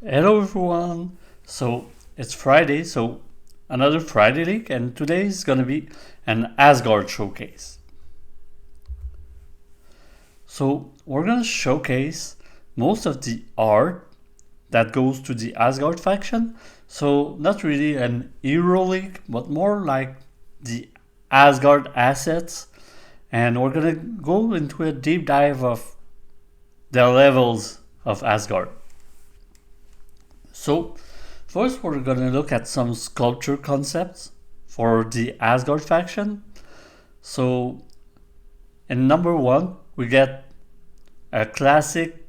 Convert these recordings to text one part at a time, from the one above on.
Hello everyone. So it's Friday, so another Friday leak, and today is gonna be an Asgard showcase. So we're gonna showcase most of the art that goes to the Asgard faction. So not really an hero league, but more like the Asgard assets, and we're gonna go into a deep dive of the levels of Asgard. So first, we're going to look at some sculpture concepts for the Asgard faction. So, in number one, we get a classic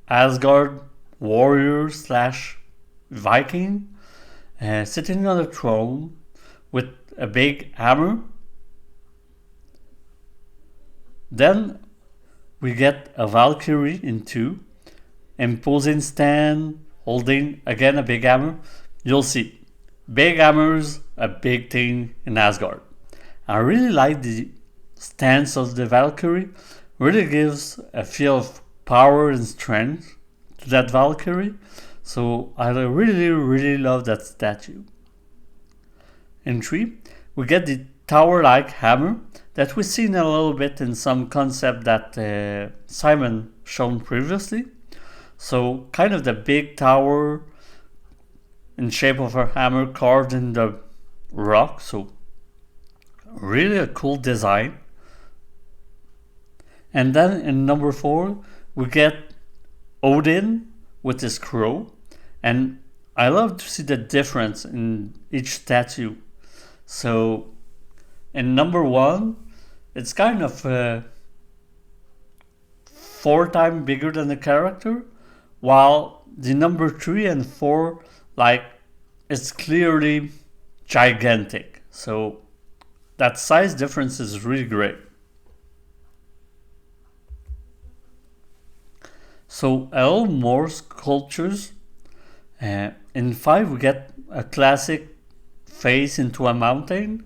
Asgard warrior slash Viking sitting on a throne with a big hammer. Then we get a Valkyrie in two, imposing stand, holding again a big hammer. You'll see, big hammers, a big thing in Asgard. I really like the stance of the Valkyrie. Really gives a feel of power and strength to that Valkyrie. So I really love that statue. In 3, we get the tower-like hammer that we've seen a little bit in some concept that Simon shown previously. So kind of the big tower in shape of a hammer carved in the rock. So really a cool design. And then in number 4, we get Odin with his crow. And I love to see the difference in each statue. So in number 1, it's kind of 4 times bigger than the character, while the number 3 and 4, like, it's clearly gigantic. So that size difference is really great. So a little more sculptures. In 5, we get a classic face into a mountain.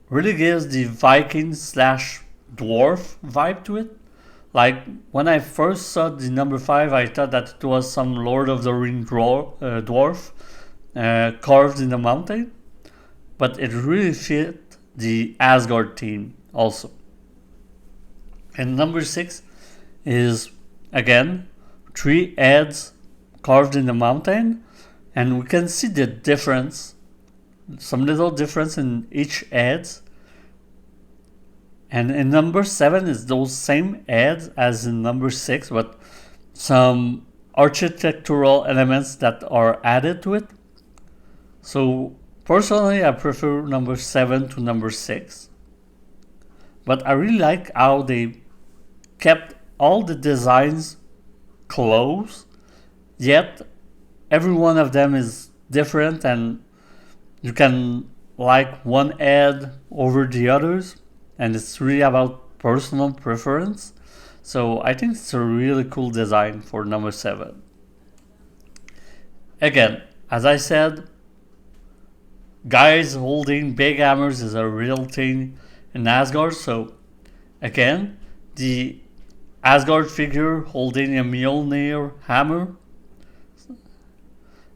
Really gives the Viking slash dwarf vibe to it. Like when I first saw the number 5, I thought that it was some Lord of the Ring dwarf carved in the mountain, but it really fit the Asgard theme also. And number 6 is again 3 heads carved in the mountain, and we can see the difference, some little difference in each head. And in number 7 is those same heads as in number 6, but some architectural elements that are added to it. So personally, I prefer number 7 to number 6. But I really like how they kept all the designs close, yet every one of them is different, and you can like one head over the others, and it's really about personal preference. So I think it's a really cool design for number 7. Again, as I said, guys holding big hammers is a real thing in Asgard. So again, the Asgard figure holding a Mjolnir hammer.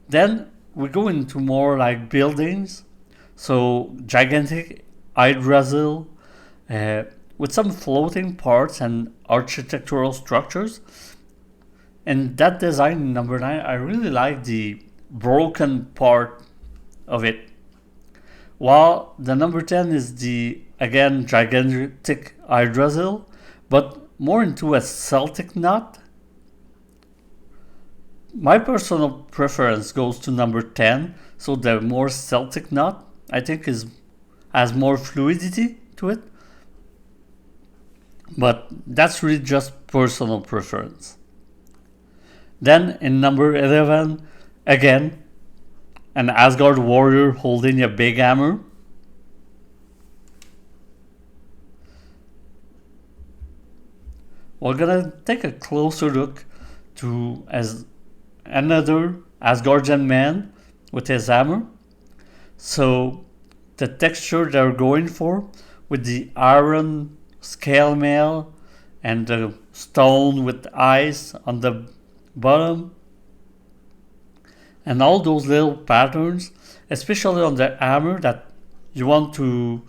Then we go into more like buildings. So gigantic Yggdrasil with some floating parts and architectural structures. And that design in number 9, I really like the broken part of it. While the number 10 is the, again, gigantic Yggdrasil, but more into a Celtic knot. My personal preference goes to number 10, so the more Celtic knot, I think, has more fluidity to it. But that's really just personal preference. Then in number 11, again, an Asgard warrior holding a big hammer. We're gonna take a closer look to as another Asgardian man with his hammer. So the texture they're going for with the iron scale mail and the stone with eyes on the bottom, And all those little patterns, especially on the hammer, that you want to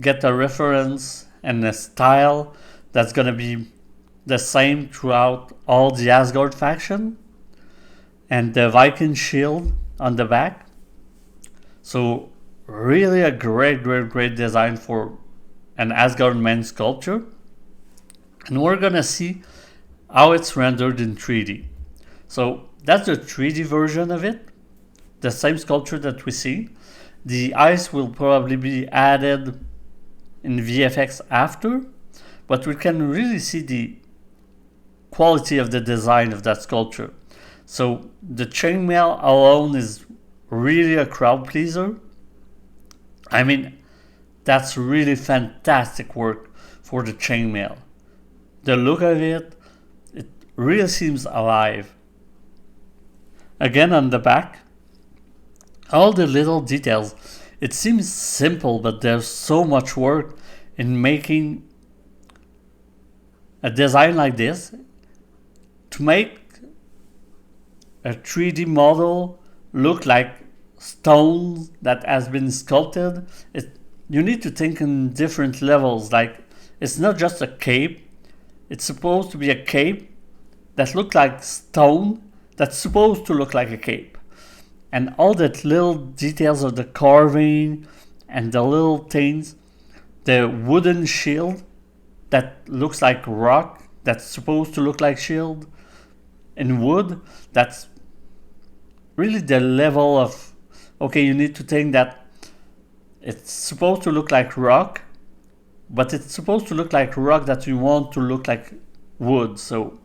get a reference and a style that's going to be the same throughout all the Asgard faction, and the Viking shield on the back. So really a great design for an Asgard man sculpture. And we're gonna see how it's rendered in 3D. So that's the 3D version of it, the same sculpture that we see. The eyes will probably be added in VFX after, but we can really see the quality of the design of that sculpture. So the chainmail alone is really a crowd pleaser. I mean, that's really fantastic work for the chainmail. The look of it really seems alive. Again, on the back, all the little details. It seems simple, but there's so much work in making a design like this. To make a 3D model look like stone that has been sculpted, you need to think in different levels. Like, it's not just a cape. It's supposed to be a cape that looks like stone that's supposed to look like a cape. And all that little details of the carving and the little things, the wooden shield that looks like rock, that's supposed to look like shield in wood, that's really the level of, okay, you need to think that it's supposed to look like rock, but it's supposed to look like rock that you want to look like wood. So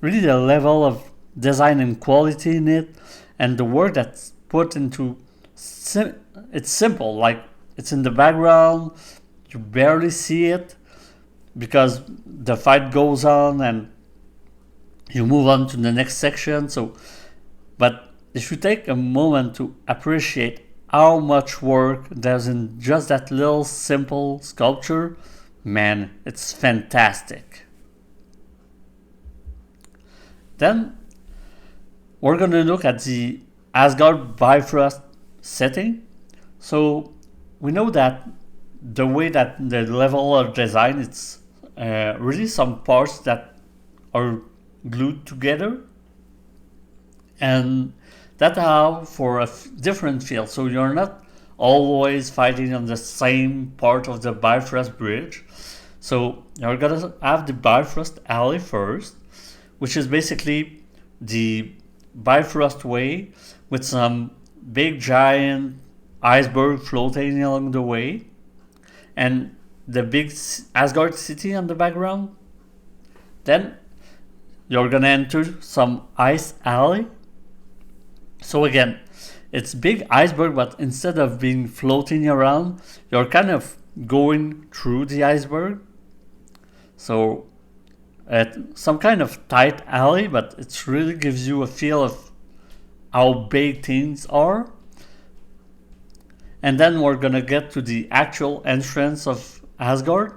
really the level of design and quality in it, and the work that's put into it's simple. Like, it's in the background, you barely see it because the fight goes on and you move on to the next section. So, but if you take a moment to appreciate how much work there's in just that little simple sculpture, man, it's fantastic. Then we're going to look at the Asgard Bifrost setting. So we know that the way that the level of design, it's really some parts that are glued together, and that allow for a different feel. So you're not always fighting on the same part of the Bifrost bridge. So you're gonna have the Bifrost alley first, which is basically the Bifrost way with some big giant iceberg floating along the way, and the big Asgard city on the background. Then you're gonna enter some ice alley. So again, it's big iceberg, but instead of being floating around, you're kind of going through the iceberg. So some kind of tight alley, but it really gives you a feel of how big things are. And then we're gonna get to the actual entrance of Asgard.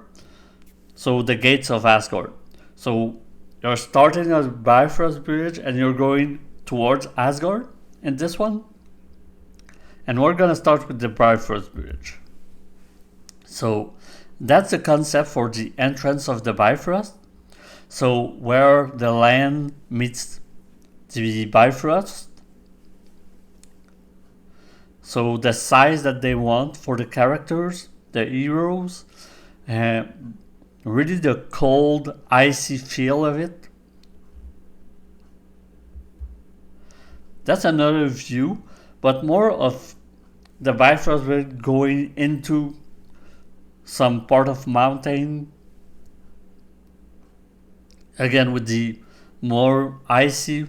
So the gates of Asgard. So you're starting at the Bifrost Bridge and you're going towards Asgard in this one. And we're gonna start with the Bifrost Bridge. So that's the concept for the entrance of the Bifrost. So where the land meets the Bifrost. So the size that they want for the characters, the heroes, really the cold, icy feel of it. That's another view, but more of the Bifrost Bridge going into some part of mountain. Again, with the more icy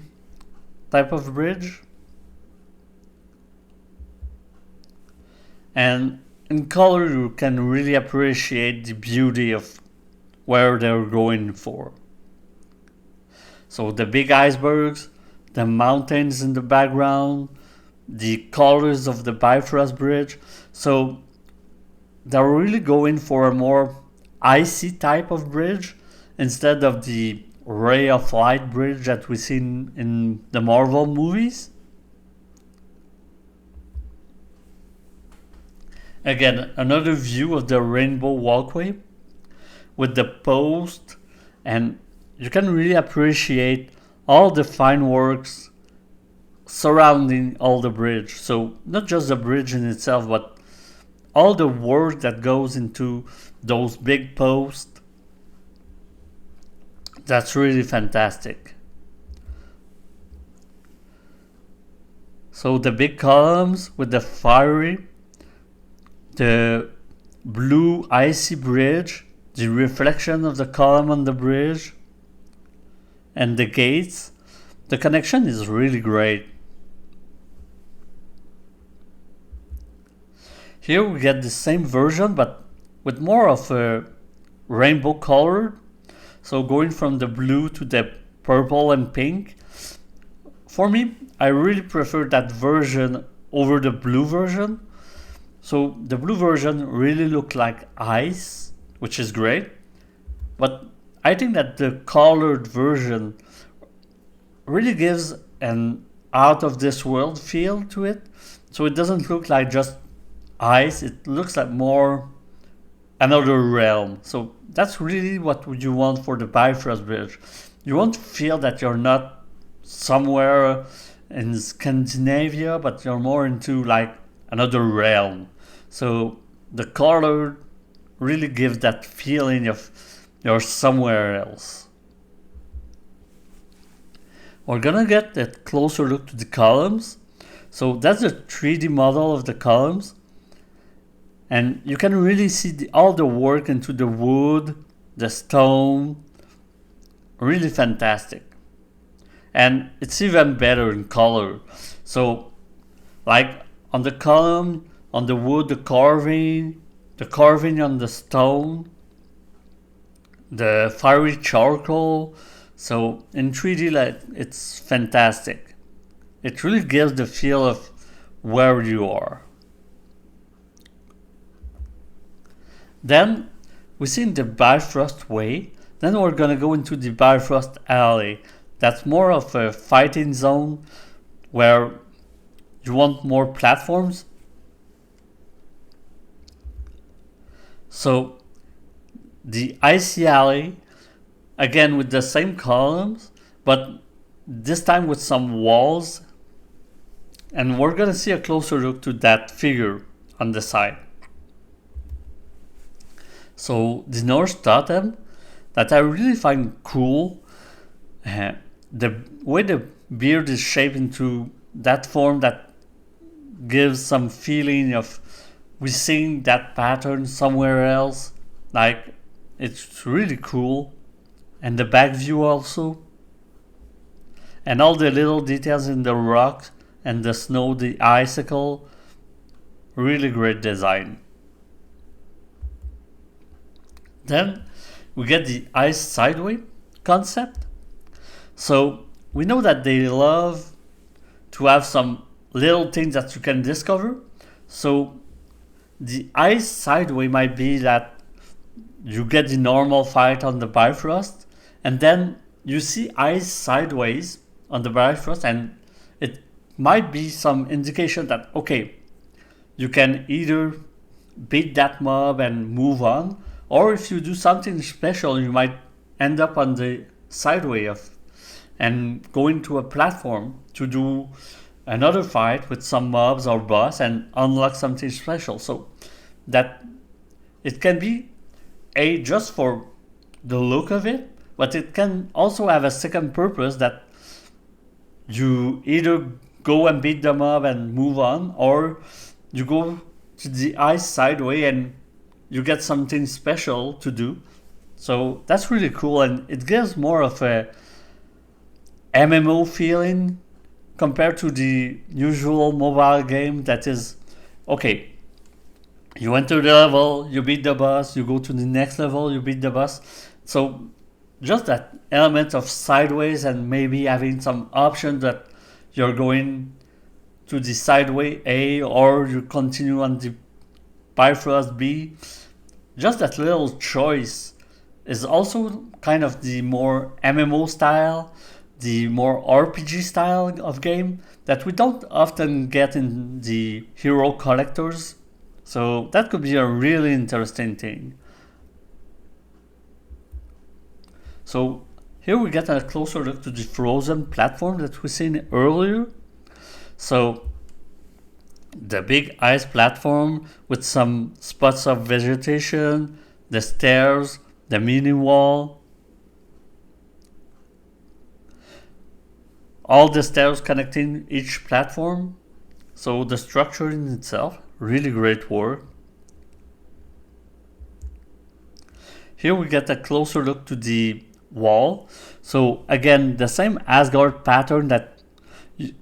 type of bridge. And in color, you can really appreciate the beauty of where they're going for. So the big icebergs, the mountains in the background, the colors of the Bifrost Bridge. So they're really going for a more icy type of bridge instead of the ray of light bridge that we see in the Marvel movies. Again, another view of the rainbow walkway with the post, and you can really appreciate all the fine works surrounding all the bridge. So not just the bridge in itself, but all the work that goes into those big posts. That's really fantastic. So the big columns with the fiery, the blue icy bridge, the reflection of the column on the bridge, and the gates. The connection is really great. Here we get the same version but with more of a rainbow color. So going from the blue to the purple and pink. For me, I really prefer that version over the blue version. So the blue version really looked like ice, which is great. But I think that the colored version really gives an out of this world feel to it. So it doesn't look like just ice, it looks like more another realm. So that's really what you want for the Bifrost Bridge. You want to feel that you're not somewhere in Scandinavia, but you're more into like another realm. So the color really gives that feeling of you're somewhere else. We're gonna get a closer look to the columns. So that's a 3D model of the columns. And you can really see all the work into the wood, the stone. Really fantastic. And it's even better in color. So like on the column, on the wood, the carving on the stone, the fiery charcoal. So in 3D, like, it's fantastic. It really gives the feel of where you are. Then we see in the Bifrost Way. Then we're gonna go into the Bifrost Alley. That's more of a fighting zone where you want more platforms. So the Icy Alley, again with the same columns, but this time with some walls. And we're gonna see a closer look to that figure on the side. So the Norse totem that I really find cool, the way the beard is shaped into that form that gives some feeling of we seeing that pattern somewhere else. Like, it's really cool. And the back view also. And all the little details in the rock and the snow, the icicle. Really great design. Then we get the ice sideway concept. So we know that they love to have some little things that you can discover. So the ice sideway might be that you get the normal fight on the Bifrost, and then you see ice sideways on the Bifrost, and it might be some indication that, okay, you can either beat that mob and move on, or if you do something special, you might end up on the sideway of and go into a platform to do another fight with some mobs or boss and unlock something special. So that it can be just for the look of it, but it can also have a second purpose that you either go and beat the mob and move on, or you go to the ice sideway and you get something special to do. So that's really cool, and it gives more of a MMO feeling compared to the usual mobile game that is, okay, you enter the level, you beat the boss, you go to the next level, you beat the boss. So just that element of sideways and maybe having some option that you're going to the sideway A or you continue on the Bifrost B. Just that little choice is also kind of the more MMO style, the more RPG style of game that we don't often get in the hero collectors. So that could be a really interesting thing. So here we get a closer look to the frozen platform that we seen earlier. So the big ice platform with some spots of vegetation, the stairs, the mini wall, all the stairs connecting each platform. So the structure in itself, really great work. Here we get a closer look to the wall. So again, the same Asgard pattern that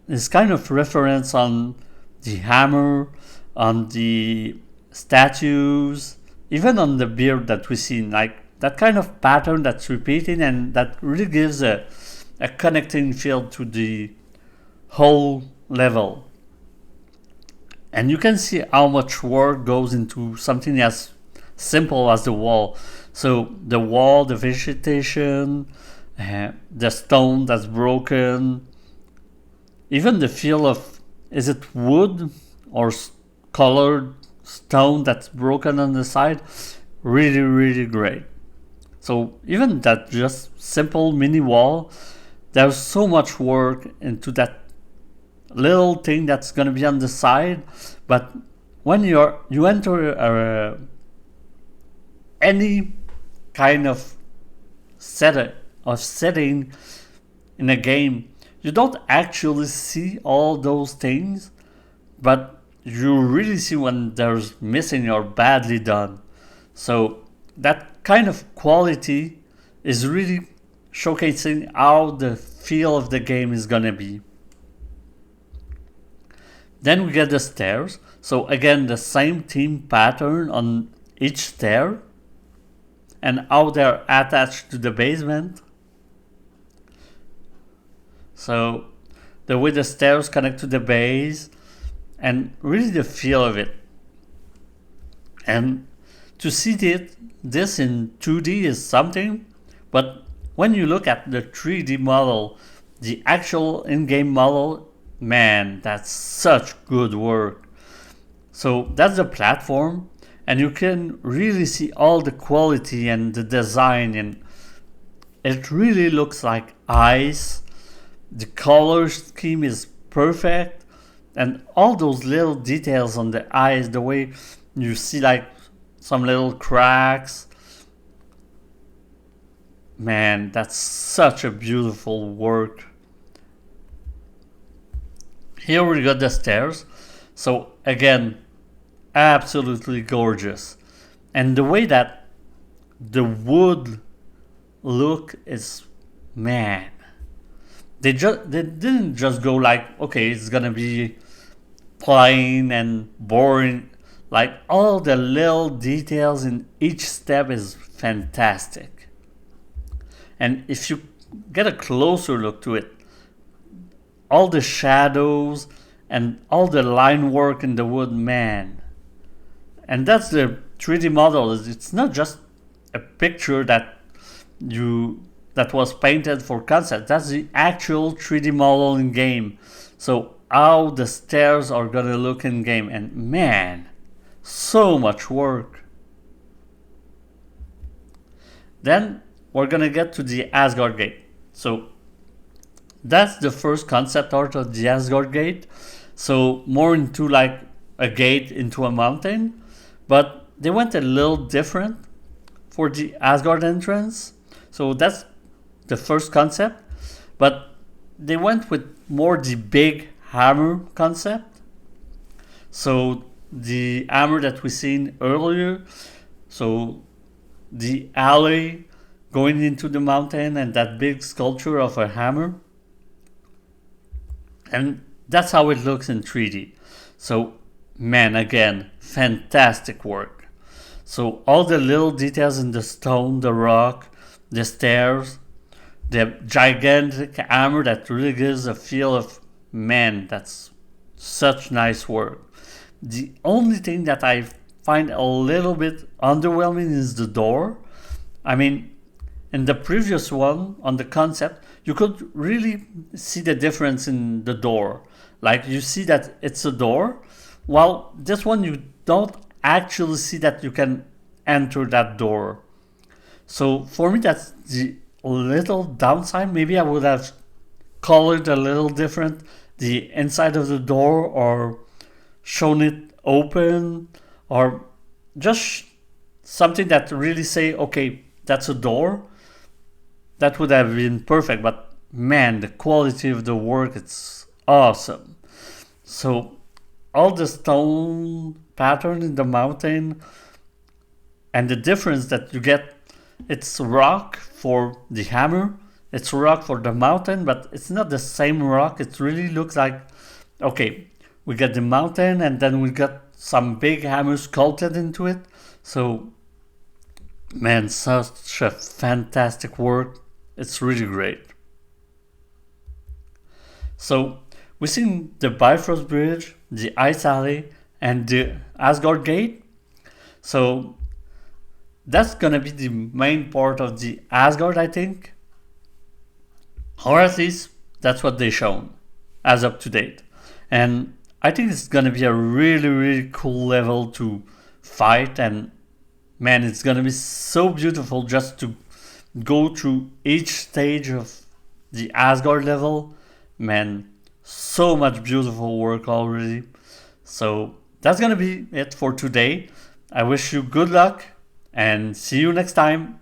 is kind of reference on the hammer, on the statues, even on the beard that we see, like that kind of pattern that's repeating and that really gives a connecting feel to the whole level. And you can see how much work goes into something as simple as the wall. So the wall, the vegetation, the stone that's broken, even the feel of, is it wood or colored stone that's broken on the side? Really, really great. So even that just simple mini wall, there's so much work into that little thing that's going to be on the side. But when you enter any kind of setting in a game, you don't actually see all those things, but you really see when there's missing or badly done. So that kind of quality is really showcasing how the feel of the game is gonna be. Then we get the stairs. So again, the same theme pattern on each stair and how they're attached to the basement. So the way the stairs connect to the base and really the feel of it. And to see this in 2D is something, but when you look at the 3D model, the actual in-game model, man, that's such good work. So that's the platform, and you can really see all the quality and the design, and it really looks like ice. The color scheme is perfect, and all those little details on the eyes, the way you see like some little cracks, man, that's such a beautiful work. Here we got the stairs. So again, absolutely gorgeous. And the way that the wood look is, man, they didn't just go like, okay, it's gonna be plain and boring. Like all the little details in each step is fantastic. And if you get a closer look to it, all the shadows and all the line work in the wood, man. And that's the 3D model. It's not just a picture that was painted for concept. That's the actual 3D model in game. So how the stairs are gonna look in game, and man, so much work. Then we're gonna get to the Asgard Gate. So that's the first concept art of the Asgard Gate. So more into like a gate into a mountain, but they went a little different for the Asgard entrance. So that's the first concept, but they went with more the big hammer concept. So the hammer that we seen earlier, so the alley going into the mountain and that big sculpture of a hammer, and that's how it looks in 3D. So man, again, fantastic work. So all the little details in the stone, the rock, the stairs, the gigantic hammer that really gives a feel of, man, that's such nice work. The only thing that I find a little bit underwhelming is the door. I mean, in the previous one, on the concept, you could really see the difference in the door. Like you see that it's a door, while this one you don't actually see that you can enter that door. So for me, that's the little downside. Maybe I would have colored a little different the inside of the door, or shown it open, or just something that really say, okay, that's a door. That would have been perfect. But man, the quality of the work, it's awesome. So all the stone pattern in the mountain, and the difference that you get, it's rock for the hammer, it's rock for the mountain, but it's not the same rock. It really looks like, okay, we got the mountain and then we got some big hammer sculpted into it. So man, such a fantastic work. It's really great. So we've seen the Bifrost Bridge, the Ice Alley, and the Asgard Gate. So that's gonna be the main part of the Asgard, I think. Or at least that's what they shown as up to date. And I think it's gonna be a really, really cool level to fight, and man, it's gonna be so beautiful just to go through each stage of the Asgard level. Man, so much beautiful work already. So that's gonna be it for today. I wish you good luck and see you next time.